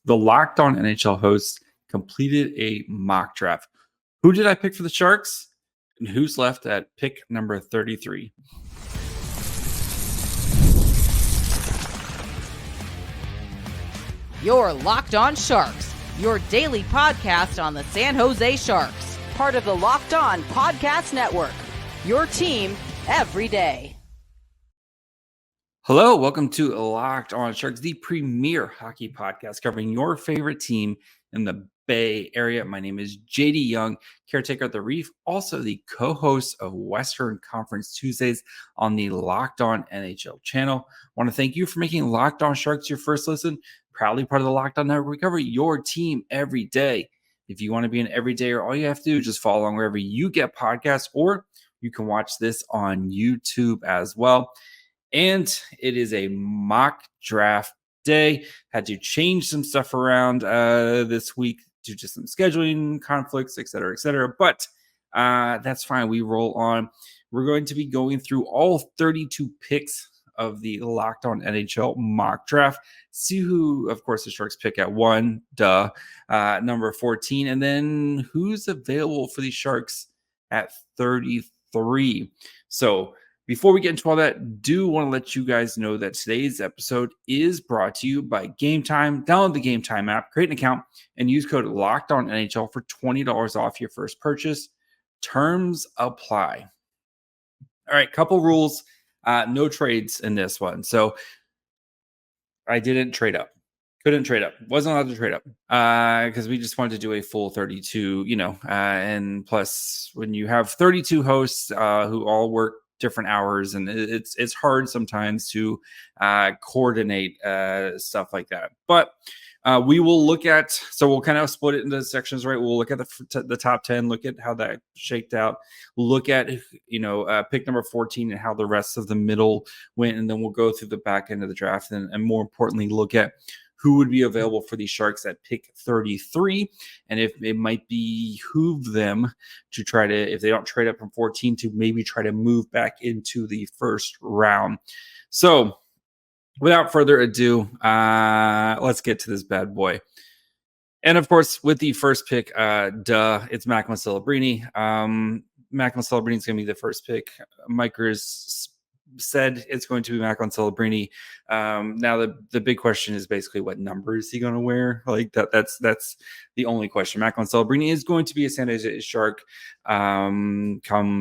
The Locked On NHL hosts completed a mock draft. Who did I pick for the Sharks? And who's left at pick number 33? You're Locked On Sharks, your daily podcast on the San Jose Sharks, part of the Locked On Podcast Network, your team every day. Hello, welcome to Locked On Sharks, the premier hockey podcast covering your favorite team in the Bay Area. My name is JD Young, caretaker at the Reef, also the co-host of Western Conference Tuesdays on the Locked On NHL channel. I want to thank you for making Locked On Sharks your first listen. Proudly part of the Locked On Network. We cover your team every day. If you want to be an everydayer, all you have to do is just follow along wherever you get podcasts, or you can watch this on YouTube as well. And it is a mock draft day. Had to change some stuff around this week due to some scheduling conflicts, et cetera, et cetera. But that's fine. We roll on. We're going to be going through all 32 picks of the Locked On NHL mock draft. See who, of course, the Sharks pick at 1, number 14, and then who's available for the Sharks at 33. So before we get into all that, do want to let you guys know that today's episode is brought to you by Game Time. Download the Game Time app, create an account, and use code LOCKEDONNHL for $20 off your first purchase. Terms apply. All right, couple rules. No trades in this one. So I didn't trade up. Couldn't trade up. Wasn't allowed to trade up because we just wanted to do a full 32, and plus when you have 32 hosts who all work different hours, and it's hard sometimes to coordinate stuff like that. But we will look at, so we'll kind of split it into sections, right? We'll look at the top 10, look at how that shaked out, look at, pick number 14 and how the rest of the middle went. And then we'll go through the back end of the draft and more importantly, look at who would be available for the Sharks at pick 33. And if it might behoove them to try to, if they don't trade up from 14, to maybe try to move back into the first round. So without further ado, let's get to this bad boy. And of course, with the first pick, it's Macklin Celebrini. Macklin Celebrini is going to be the first pick. Micers said it's going to be Macklin Celebrini. Now the big question is basically what number is he going to wear? Like that's the only question. Macklin Celebrini is going to be a San Jose Shark come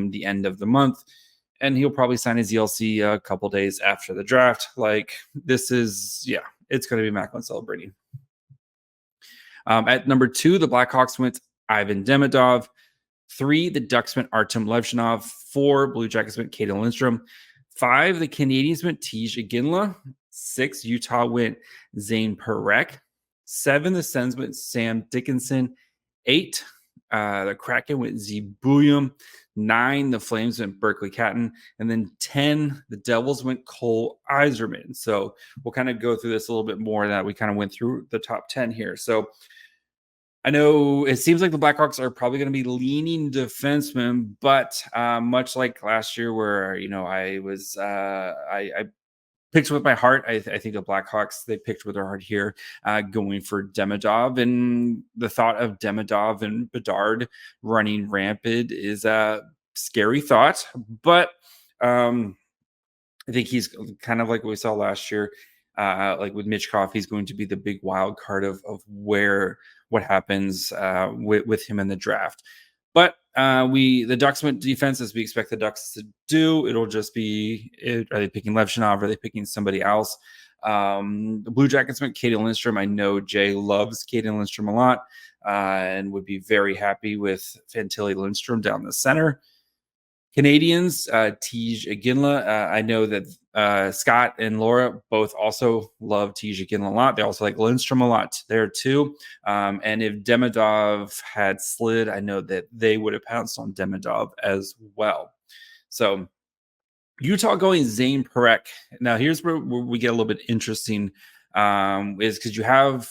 the end of the month. And he'll probably sign his ELC a couple days after the draft. It's going to be Macklin Celebrini. At number 2, the Blackhawks went Ivan Demidov. 3, the Ducks went Artem Levchinov. 4, Blue Jackets went Caden Lindstrom. 5, the Canadiens went Tej Iginla. 6, Utah went Zane Parekh. 7, the Sens went Sam Dickinson. 8, the Kraken went Zebullium. 9, the Flames went Berkeley Catton. And then 10, the Devils went Cole Yzerman. So we'll kind of go through this a little bit more that we kind of went through the top 10 here. So I know it seems like the Blackhawks are probably going to be leaning defensemen, but much like last year where, I picked with my heart. I think the Blackhawks, they picked with their heart here, going for Demidov. And the thought of Demidov and Bedard running rampant is a scary thought. But I think he's kind of like what we saw last year. Like with Michkov, he's going to be the big wild card of what happens with him in the draft. But the Ducks went defense as we expect the Ducks to do. It'll just be, are they picking Levchinov? Are they picking somebody else? The Blue Jackets went Caden Lindstrom. I know Jay loves Caden Lindstrom a lot and would be very happy with Fantilli Lindstrom down the center. Canadians, Tej Iginla. I know that Scott and Laura both also love Tej Iginla a lot. They also like Lindstrom a lot there too. And if Demidov had slid, I know that they would have pounced on Demidov as well. So Utah going Zane Parekh. Now here's where we get a little bit interesting, is because you have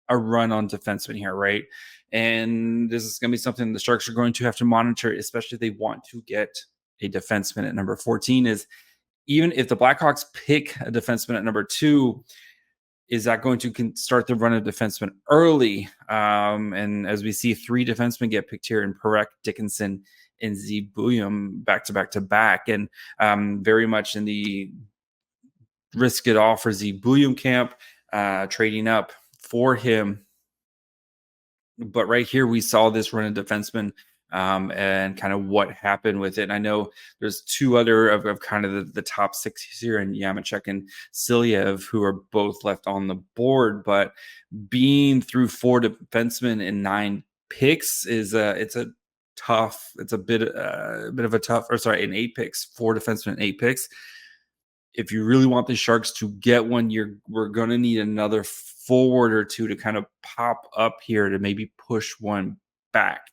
a run on defensemen here, right? And this is going to be something the Sharks are going to have to monitor, especially if they want to get a defenseman at number 14, is even if the Blackhawks pick a defenseman at number 2, is that going to start the run of defensemen early? And as we see, 3 defensemen get picked here in Parekh, Dickinson, and Zebullion back to back, and very much in the risk it all for Zebullion camp, trading up for him. But right here, we saw this run of defensemen and kind of what happened with it. And I know there's 2 other of kind of the top 6 here in Yamachek and Silyev, who are both left on the board. But being through 4 defensemen and 9 picks is it's a bit of a tough, or sorry, in 8 picks, 4 defensemen, 8 picks. If you really want the Sharks to get one, we're going to need another forward or 2 to kind of pop up here to maybe push one back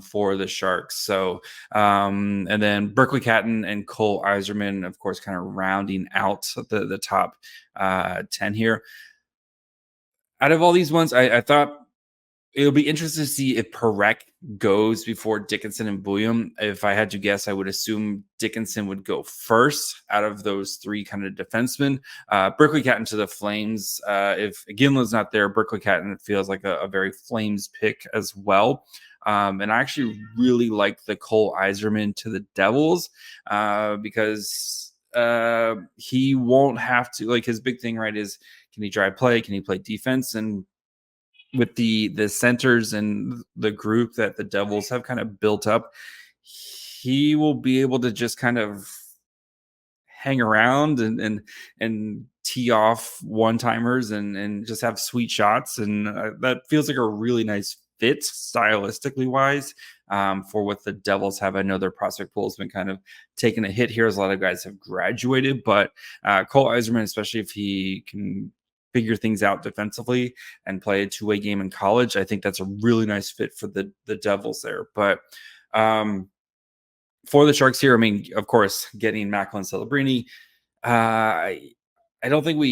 for the Sharks. So, and then Berkeley Catton and Cole Iserman, of course, kind of rounding out the top 10 here. Out of all these ones, I thought it'll be interesting to see if Parekh goes before Dickinson and Bullion. If I had to guess, I would assume Dickinson would go first out of those 3 kind of defensemen. Berkeley Catton to the Flames. If Ginla's not there, Berkeley Catton feels like a very Flames pick as well. And I actually really like the Cole Iserman to the Devils because he won't have to, like, his big thing, right, is can he drive play? Can he play defense? And with the centers and the group that the Devils have kind of built up, he will be able to just kind of hang around and tee off one-timers and just have sweet shots. And that feels like a really nice fit stylistically wise for what the Devils have. I know their prospect pool has been kind of taking a hit here as a lot of guys have graduated, but Cole Iserman, especially if he can figure things out defensively and play a 2-way game in college, I think that's a really nice fit for the Devils there. But for the Sharks here, I mean, of course, getting Macklin Celebrini, I don't think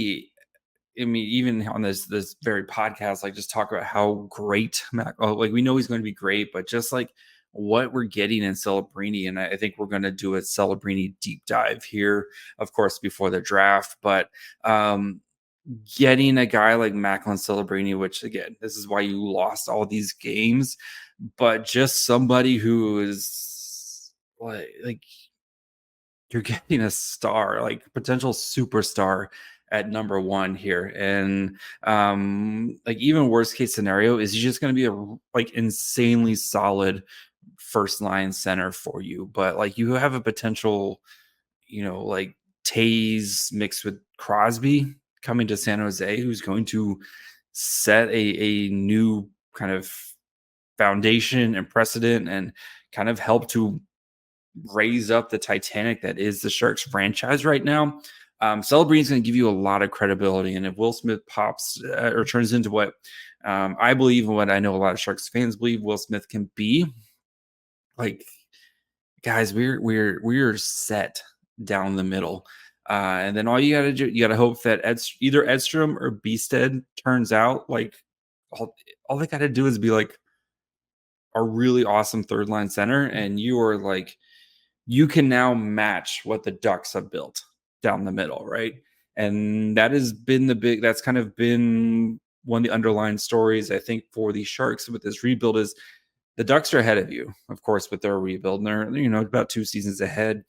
even on this very podcast, like, just talk about how great like, we know he's going to be great, but just like what we're getting in Celebrini. And I think we're going to do a Celebrini deep dive here, of course, before the draft. But getting a guy like Macklin Celebrini, which again, this is why you lost all these games, but just somebody who is like you're getting a star, like potential superstar at number 1 here. And like, even worst case scenario is he's just going to be a insanely solid first line center for you. But like, you have a potential, like Taze mixed with Crosby coming to San Jose, who's going to set a new kind of foundation and precedent and kind of help to raise up the Titanic that is the Sharks franchise right now. Celebrini is going to give you a lot of credibility. And if Will Smith pops or turns into what I believe and what I know a lot of Sharks fans believe Will Smith can be, like, guys, we're set down the middle. And then all you got to do, you got to hope that either Edstrom or Beasted turns out like all they got to do is be like a really awesome 3rd-line center, and you can now match what the Ducks have built down the middle, right? And that has been that's kind of been one of the underlying stories, I think, for the Sharks with this rebuild is the Ducks are ahead of you, of course, with their rebuild, and they're about 2 seasons ahead.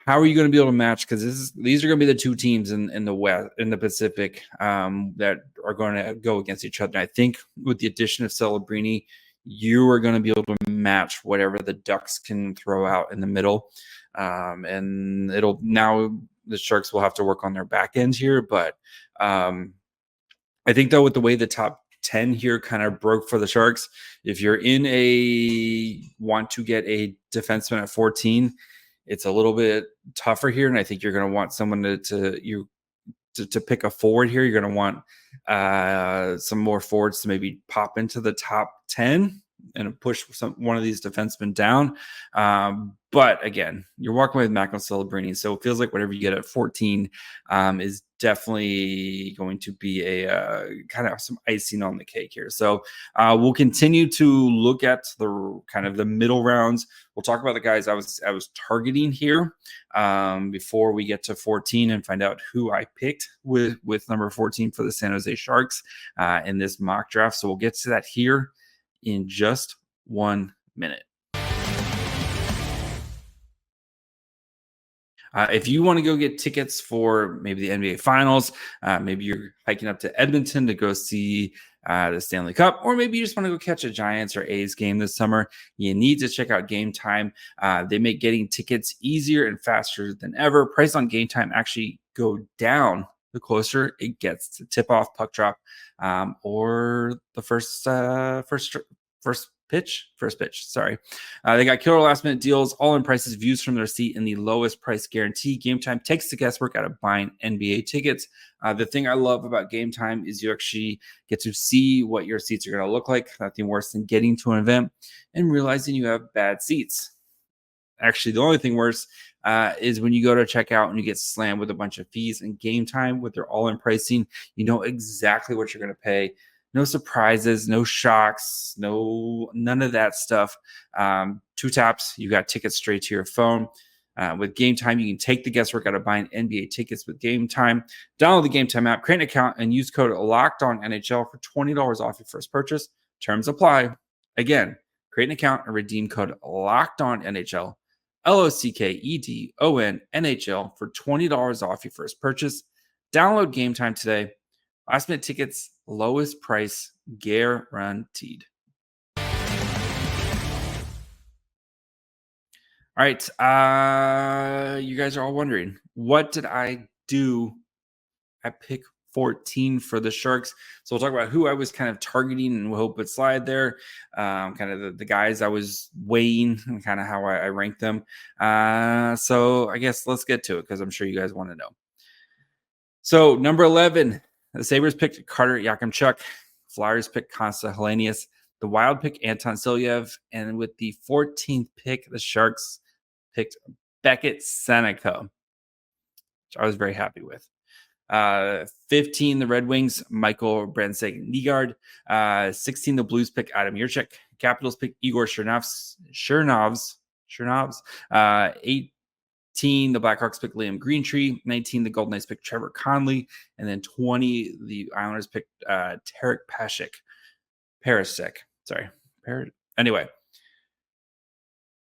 How are you going to be able to match? Because these are going to be the 2 teams in the West, in the Pacific, that are going to go against each other. And I think with the addition of Celebrini, you are going to be able to match whatever the Ducks can throw out in the middle. And the Sharks will have to work on their back end here. But I think, though, with the way the top 10 here kind of broke for the Sharks, if you're want to get a defenseman at 14, it's a little bit tougher here. And I think you're going to want someone to pick a forward here. You're going to want some more forwards to maybe pop into the top 10. and push one of these defensemen down. But again, you're walking away with Macklin Celebrini, so it feels like whatever you get at 14 is definitely going to be a kind of some icing on the cake here. So we'll continue to look at the kind of the middle rounds. We'll talk about the guys I was targeting here before we get to 14 and find out who I picked with number 14 for the San Jose Sharks in this mock draft. So we'll get to that here in just 1 minute. If you want to go get tickets for maybe the NBA Finals, maybe you're hiking up to Edmonton to go see the Stanley Cup, or maybe you just want to go catch a Giants or A's game this summer, you need to check out Game Time. They make getting tickets easier and faster than ever. Price on Game Time actually go down the closer it gets to tip-off, puck drop, or the first pitch. Sorry. They got killer last-minute deals, all-in prices, views from their seat, and the lowest price guarantee. Game Time takes the guesswork out of buying NBA tickets. The thing I love about Game Time is you actually get to see what your seats are going to look like. Nothing worse than getting to an event and realizing you have bad seats. Actually, the only thing worse is when you go to check out and you get slammed with a bunch of fees. And Game Time, with their all-in pricing, you know exactly what you're going to pay. No surprises, no shocks, none of that stuff. 2 taps, you got tickets straight to your phone. With Game Time, you can take the guesswork out of buying NBA tickets with Game Time. Download the Game Time app, create an account, and use code LOCKEDONNHL for $20 off your first purchase. Terms apply. Again, create an account and redeem code LOCKEDONNHL, LOCKEDONNHL for $20 off your first purchase. Download Game Time today. Last minute tickets, lowest price guaranteed. All right. You guys are all wondering, what did I do at pick 14 for the Sharks? So we'll talk about who I was kind of targeting and hope would slide there. Kind of the guys I was weighing and kind of how I ranked them. So I guess let's get to it because I'm sure you guys want to know. So number 11, the Sabres picked Carter Yakimchuk. Flyers picked Konsta Helenius. The Wild picked Anton Silyev. And with the 14th pick, the Sharks picked Beckett Seneca, which I was very happy with. 15, the Red Wings, Michael Brandsegg-Nygaard. 16, the Blues pick Adam Yurchik. Capitals pick Igor Chernovs. 18, the Blackhawks picked Liam Greentree. 19, the Golden Knights picked Trevor Conley. And then 20, the Islanders picked Tarek Parasek. Anyway,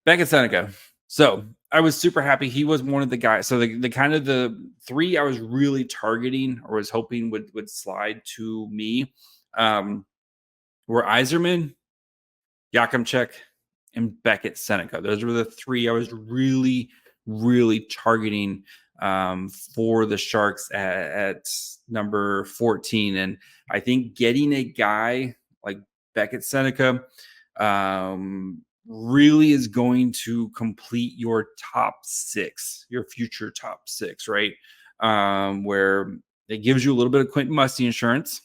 Beckett Seneca. So I was super happy. He was one of the guys. So the kind of the 3 I was really targeting or was hoping would slide to me were Yzerman, Yakimchuk, and Beckett Seneca. Those were the 3 I was really targeting for the Sharks at number 14. And I think getting a guy like Beckett Seneca really is going to complete your top 6, your future top 6, right? Where it gives you a little bit of Quentin Musty insurance,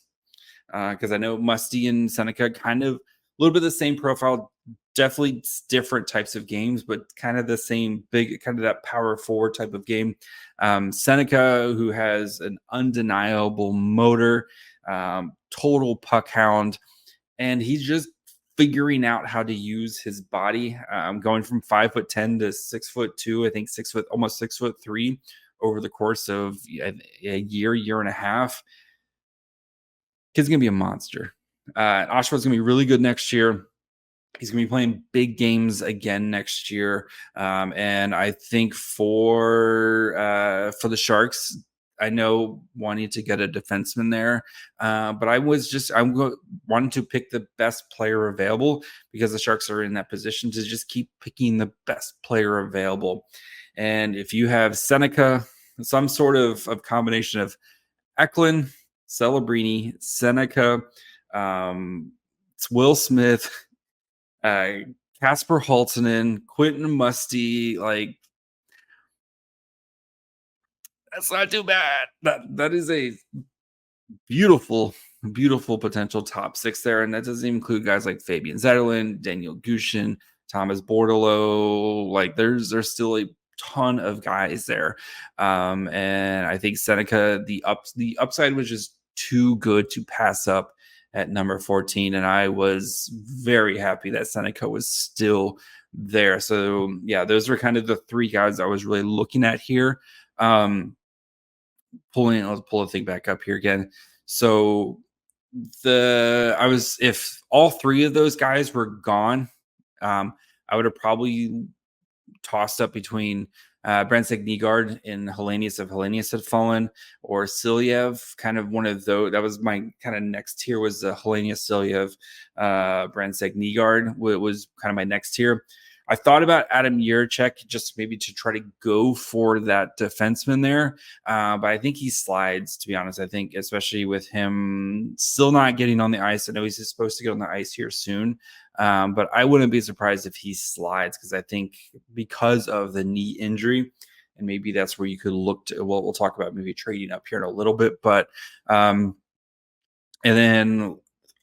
because I know Musty and Seneca kind of a little bit of the same profile, definitely different types of games, but kind of the same big, kind of that power forward type of game. Seneca, who has an undeniable motor, total puck hound, and he's just figuring out how to use his body. Going from 5'10" to 6'2", I think almost 6'3" over the course of a year and a half. Kid's gonna be a monster. Oshawa's gonna be really good next year. He's going to be playing big games again next year. And I think for the Sharks, I know wanting to get a defenseman there, but I wanting to pick the best player available because the Sharks are in that position to just keep picking the best player available. And if you have Seneca, some sort of combination of Macklin, Celebrini, Seneca, it's Will Smith, Kasper Halttunen, Quentin Musty, like that's not too bad. That is a beautiful beautiful potential top 6 there, and that doesn't include guys like Fabian Zetterlund, Daniel Gushin, Thomas Bordeleau. Like there's still a ton of guys there, and I think Seneca, the upside was just too good to pass up at number 14, and I was very happy that Seneca was still there. So yeah, those are kind of the 3 guys I was really looking at here. Let's pull the thing back up here again. So if all 3 of those guys were gone, I would have probably tossed up between Brandstad Nygaard and Hellenius if Hellenius had fallen, or Silyev, kind of one of those. That was my kind of next tier, was the Hellenius, Silyev, Brandstad Nygaard was kind of my next tier. I thought about Adam Jiricek just maybe to try to go for that defenseman there, but I think he slides, to be honest. I think especially with him still not getting on the ice. I know he's supposed to get on the ice here soon, but I wouldn't be surprised if he slides, because I think because of the knee injury, and maybe that's where you could look to, well, we'll talk about maybe trading up here in a little bit, but and then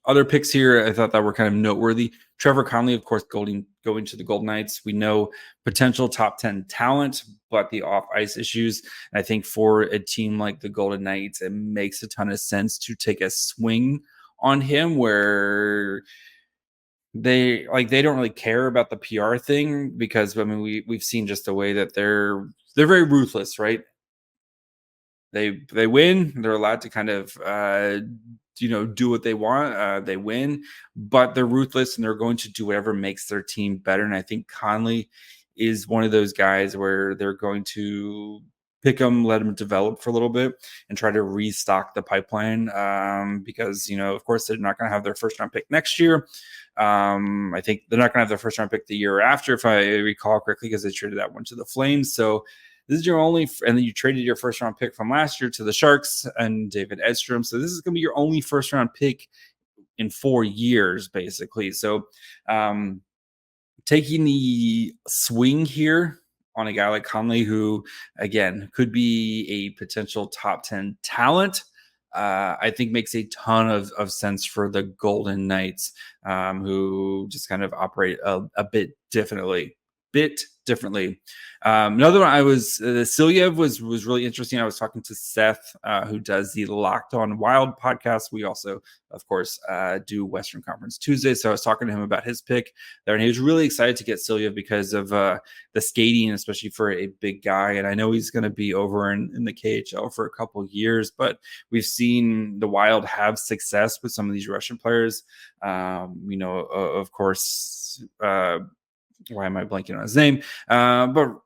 other picks here I thought that were kind of noteworthy. Trevor Connolly, of course, going to the Golden Knights. We know potential top 10 talent, but the off-ice issues. And I think for a team like the Golden Knights, it makes a ton of sense to take a swing on him, where they don't really care about the PR thing, because I mean we've seen just the way that they're very ruthless, right? They win, they're allowed to kind of do what they want. They win, but they're ruthless, and they're going to do whatever makes their team better. And I think Conley is one of those guys where they're going to pick him, let him develop for a little bit, and try to restock the pipeline, because of course they're not going to have their first round pick next year. I think they're not going to have their first round pick the year after, if I recall correctly, because they traded that one to the Flames. So this is your only, and then you traded your first round pick from last year to the Sharks and David Edstrom. So this is going to be your only first round pick in 4 years, basically. So taking the swing here on a guy like Conley, who again could be a potential top 10 talent, I think makes a ton of sense for the Golden Knights, who just kind of operate a bit differently. Another one Silyev was really interesting. I was talking to Seth, who does the Locked On Wild podcast. We also, of course, do Western Conference Tuesday. So I was talking to him about his pick there, and he was really excited to get Silyev because of the skating, especially for a big guy. And I know he's going to be over in the KHL for a couple of years, but we've seen the Wild have success with some of these Russian players. Of course, why am I blanking on his name? But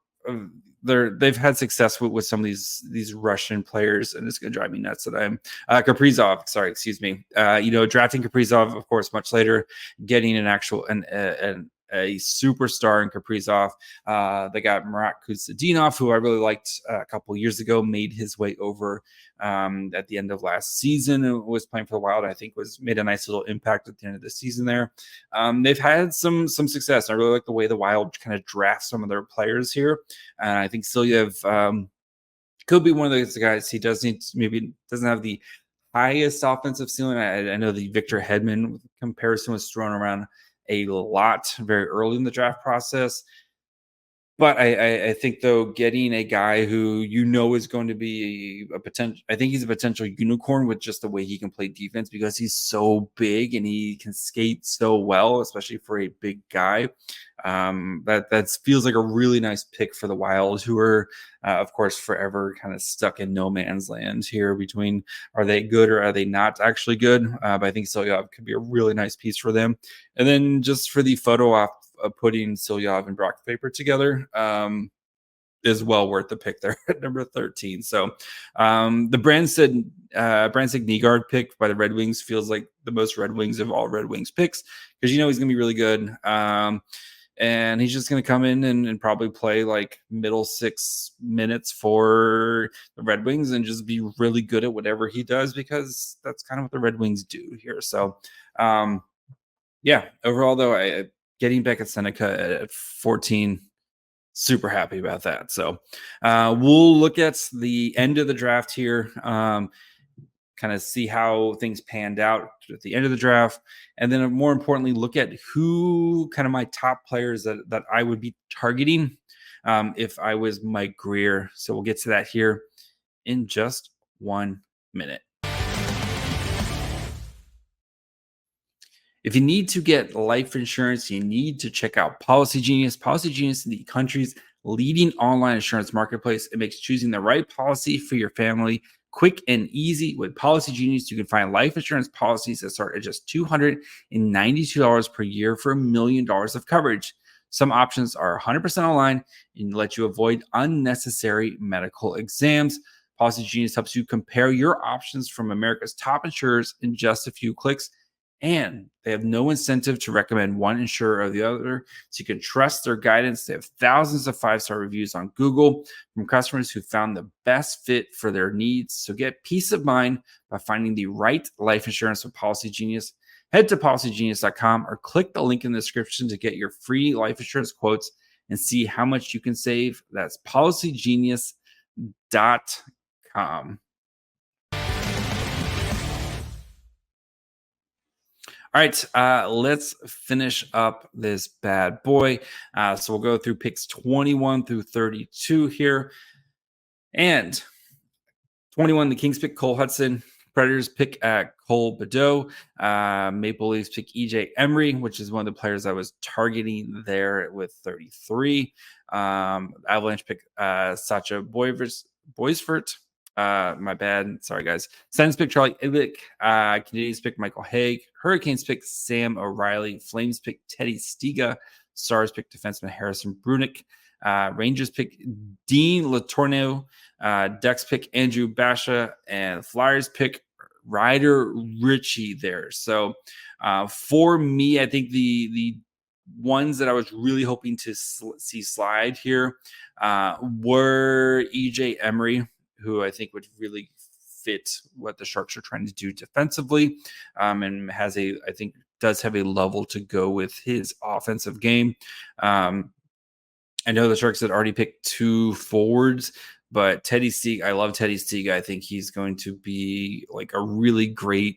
they've had success with some of these Russian players, and it's going to drive me nuts that I'm Kaprizov. Sorry, excuse me. Drafting Kaprizov, of course, much later, getting an actual a superstar in Kaprizov. They got Marat Kustadinov, who I really liked a couple years ago, made his way over at the end of last season and was playing for the Wild. I think made a nice little impact at the end of the season there. They've had some success. I really like the way the Wild kind of draft some of their players here. And I think Silyev could be one of those guys. He doesn't have the highest offensive ceiling. I know the Victor Hedman comparison was thrown around a lot very early in the draft process. But I think, though, getting a guy who is going to be a potential, I think he's a potential unicorn with just the way he can play defense, because he's so big and he can skate so well, especially for a big guy. That feels like a really nice pick for the Wild, who are, of course, forever kind of stuck in no man's land here between, are they good or are they not actually good? But I think Silyev could be a really nice piece for them. And then just for the photo op of putting Silyev and Brock Faber together is well worth the pick there at number 13. So the Brandstad Nygaard pick by the Red Wings feels like the most Red Wings of all Red Wings picks, because he's going to be really good. And he's just going to come in and probably play like middle 6 minutes for the Red Wings and just be really good at whatever he does, because that's kind of what the Red Wings do here. So overall, though, getting back at Seneca at 14, super happy about that. So we'll look at the end of the draft here. kind of see how things panned out at the end of the draft. And then more importantly, look at who kind of my top players that I would be targeting if I was Mike Greer. So we'll get to that here in just 1 minute. If you need to get life insurance, you need to check out Policy Genius. Policy Genius is the country's leading online insurance marketplace. It makes choosing the right policy for your family quick and easy. With Policy Genius, you can find life insurance policies that start at just $292 per year for $1 million of coverage. Some options are 100% online and let you avoid unnecessary medical exams. Policy Genius helps you compare your options from America's top insurers in just a few clicks. And they have no incentive to recommend one insurer or the other, so you can trust their guidance. They have thousands of 5-star reviews on Google from customers who found the best fit for their needs. So get peace of mind by finding the right life insurance with Policy Genius. Head to policygenius.com or click the link in the description to get your free life insurance quotes and see how much you can save. That's policygenius.com. All right, let's finish up this bad boy. So we'll go through picks 21 through 32 here. And 21, the Kings pick Cole Hudson. Predators pick Cole Bedeau. Maple Leafs pick EJ Emery, which is one of the players I was targeting there with 33. Avalanche pick Sacha Boisvert. My bad. Sorry, guys. Sens pick Charlie Ilick. Canadiens pick Michael Haig. Hurricanes pick Sam O'Reilly. Flames pick Teddy Stiga. Stars pick defenseman Harrison Brunick. Rangers pick Dean Letourneau. Ducks pick Andrew Basha. And Flyers pick Ryder Ritchie there. So for me, I think the ones that I was really hoping to see slide here were EJ Emery, who I think would really fit what the Sharks are trying to do defensively, and does have a level to go with his offensive game. I know the Sharks had already picked 2 forwards, but Teddy Stiga, I love Teddy Stiga. I think he's going to be like a really great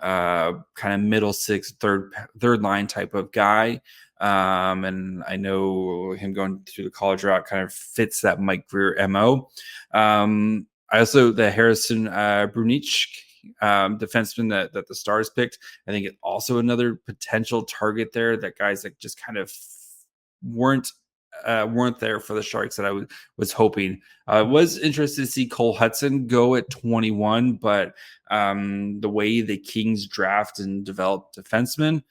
kind of middle six, third line type of guy. And I know him going through the college route kind of fits that Mike Greer MO. I also, the Harrison Brunic defenseman that the Stars picked, I think it's also another potential target there. That guys that just kind of weren't there for the Sharks that I was hoping. I was interested to see Cole Hudson go at 21, but the way the Kings draft and develop defensemen,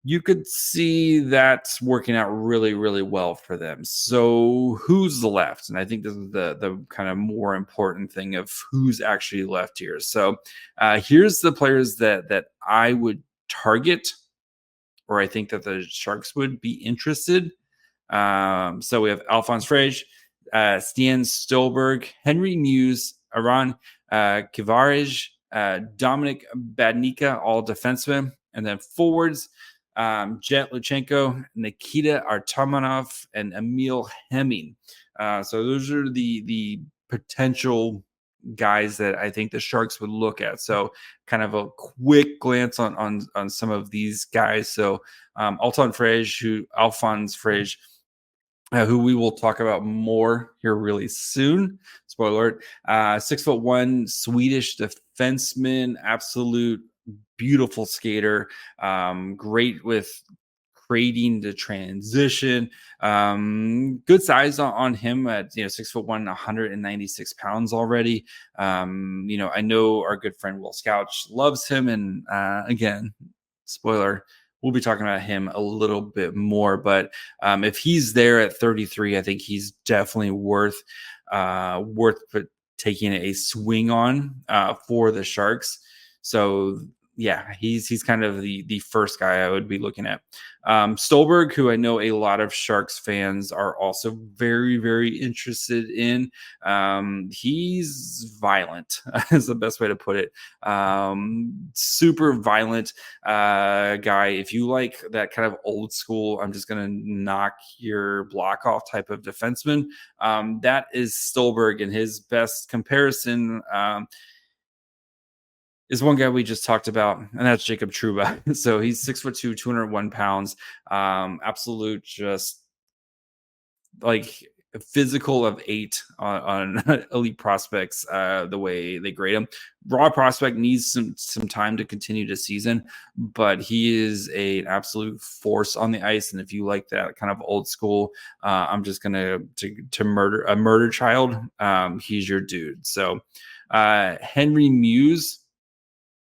you could see that's working out really, really well for them. So who's left? And I think this is the kind of more important thing of who's actually left here. So here's the players that I would target, or I think that the Sharks would be interested. So we have Alphonse Frege, Stian Stolberg, Henry Muse, Aran Kivarij, Dominic Badnika, all defensemen. And then forwards, Jet Luchenko, Nikita Artamanov, and Emil Hemming. So those are the potential guys that I think the Sharks would look at. So kind of a quick glance on some of these guys. So Alphonse Frege, who we will talk about more here really soon. Spoiler alert. 6'1" Swedish defenseman, absolute beautiful skater, great with creating the transition. Good size on him at 6'1", 196 pounds already. I know our good friend Will Scouch loves him, and again, spoiler, we'll be talking about him a little bit more. But if he's there at 33, I think he's definitely worth taking a swing on for the Sharks. So yeah, he's kind of the first guy I would be looking at. Stolberg, who I know a lot of Sharks fans are also very, very interested in. He's violent is the best way to put it. Super violent guy. If you like that kind of old school, I'm just going to knock your block off type of defenseman, that is Stolberg. And his best comparison is one guy we just talked about, and that's Jacob Trouba. So he's 6'2", 201 pounds. Absolute just like physical of 8 on elite prospects, the way they grade him. Raw prospect needs some time to continue to season, but he is an absolute force on the ice. And if you like that kind of old school, I'm just gonna to murder a murder child, he's your dude. So Henry Muse,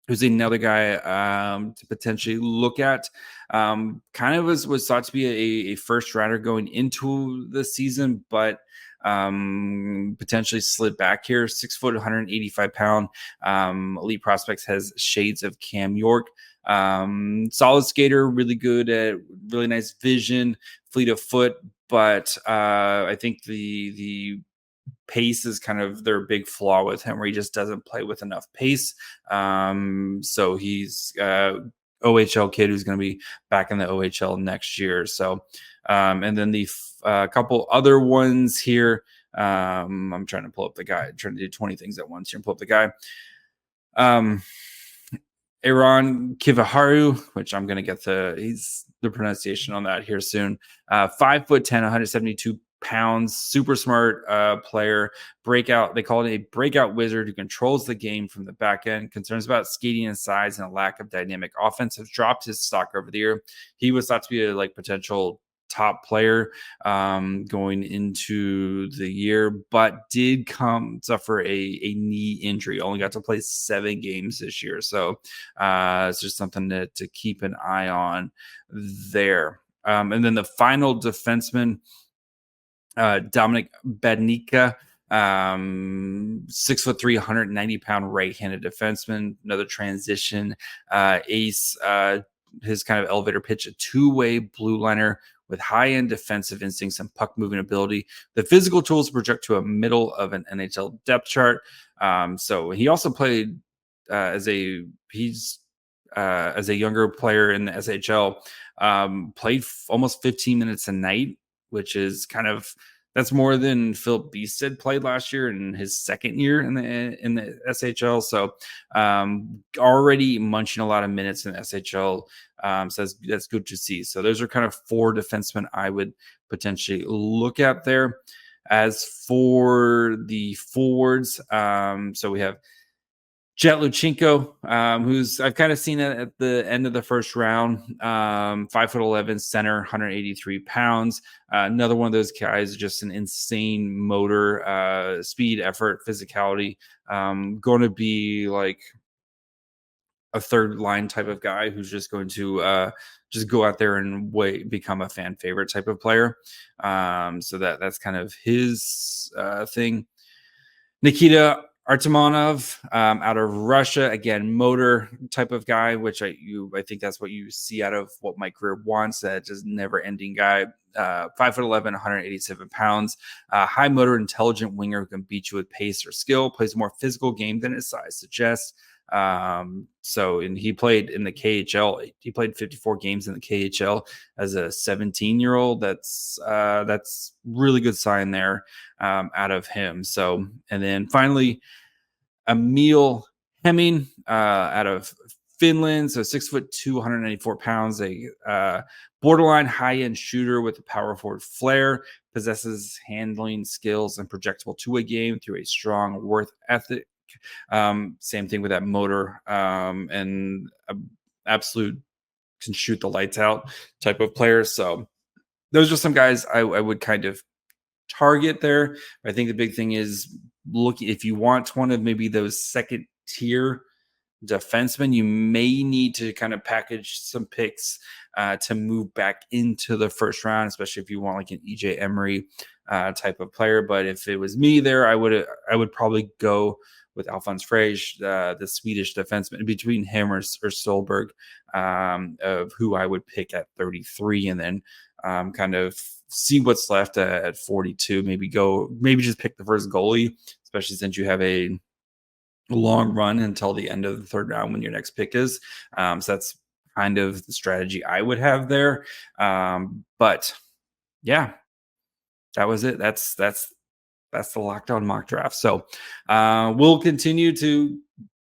who's another guy to potentially look at. Kind of was thought to be a first rounder going into the season, but potentially slid back here. 6 foot, 185 pound. Elite Prospects has shades of Cam York. Solid skater, really good at really nice vision, fleet of foot. But I think the pace is kind of their big flaw with him, where he just doesn't play with enough pace. So he's OHL kid who's going to be back in the OHL next year. So, and then the couple other ones here. I'm trying to pull up the guy. I'm trying to do 20 things at once here and pull up the guy. Aaron Kivaharu, which I'm going to get the pronunciation on that here soon. 5'10", 172 pounds, super smart player, breakout. They call it a breakout wizard who controls the game from the back end. Concerns about skating and size and a lack of dynamic offense have dropped his stock over the year. He was thought to be a potential top player going into the year, but did suffer a knee injury. Only got to play 7 games this year, so it's just something to keep an eye on there. And then the final defenseman, Dominic Badnika, 6'3", 190 pound right-handed defenseman, another transition ace. His kind of elevator pitch, a 2-way blue liner with high-end defensive instincts and puck-moving ability. The physical tools project to a middle of an NHL depth chart. So he also played as a younger player in the SHL. Played almost 15 minutes a night, which is that's more than Philip Beested played last year in his second year in the SHL. So already munching a lot of minutes in the SHL. So that's good to see. So those are kind of 4 defensemen I would potentially look at there. As for the forwards, so we have Jet Luchenko, who's I've kind of seen it at the end of the first round. 5'11" center, 183 pounds. Another one of those guys, just an insane motor, speed, effort, physicality. Going to be like a third line type of guy who's just going to just go out there and become a fan favorite type of player. So that's kind of his thing. Nikita Artemonov, out of Russia, again, motor type of guy, which I think that's what you see out of what Mike Greer wants, that just never ending guy. 5'11", 187 pounds, high motor, intelligent winger who can beat you with pace or skill, plays a more physical game than his size suggests. And he played in the KHL. He played 54 games in the KHL as a 17-year-old. That's really good sign there out of him. So, and then finally, Emil Hemming out of Finland. So 6'2", 194 pounds, a borderline high-end shooter with a power forward flair, possesses handling skills and projectable two-way game through a strong work ethic. Same thing with that motor, and absolute can shoot the lights out type of player. So those are some guys I would kind of target there. I think the big thing is look, if you want one of maybe those second tier defensemen, you may need to kind of package some picks to move back into the first round, especially if you want like an EJ Emery type of player. But if it was me there, I would probably go with Alphonse Frege, the Swedish defenseman, between him or Stolberg, of who I would pick at 33, and then kind of see what's left at 42. Maybe just pick the first goalie, especially since you have a long run until the end of the third round when your next pick is. So that's kind of the strategy I would have there. But yeah, that was it. That's the Locked On Mock Draft. So we'll continue to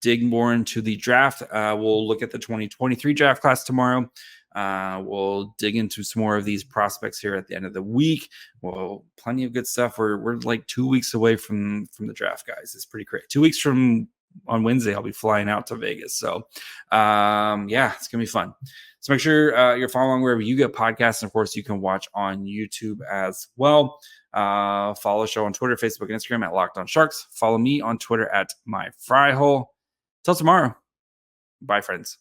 dig more into the draft. We'll look at the 2023 draft class tomorrow. We'll dig into some more of these prospects here at the end of the week. Well, plenty of good stuff. We're like 2 weeks away from the draft, guys. It's pretty great. 2 weeks from on Wednesday, I'll be flying out to Vegas. So, yeah, it's going to be fun. So make sure you're following wherever you get podcasts. And of course, you can watch on YouTube as well. Follow the show on Twitter, Facebook, and Instagram at Locked On Sharks. Follow me on Twitter at MyFryHole. Till tomorrow. Bye, friends.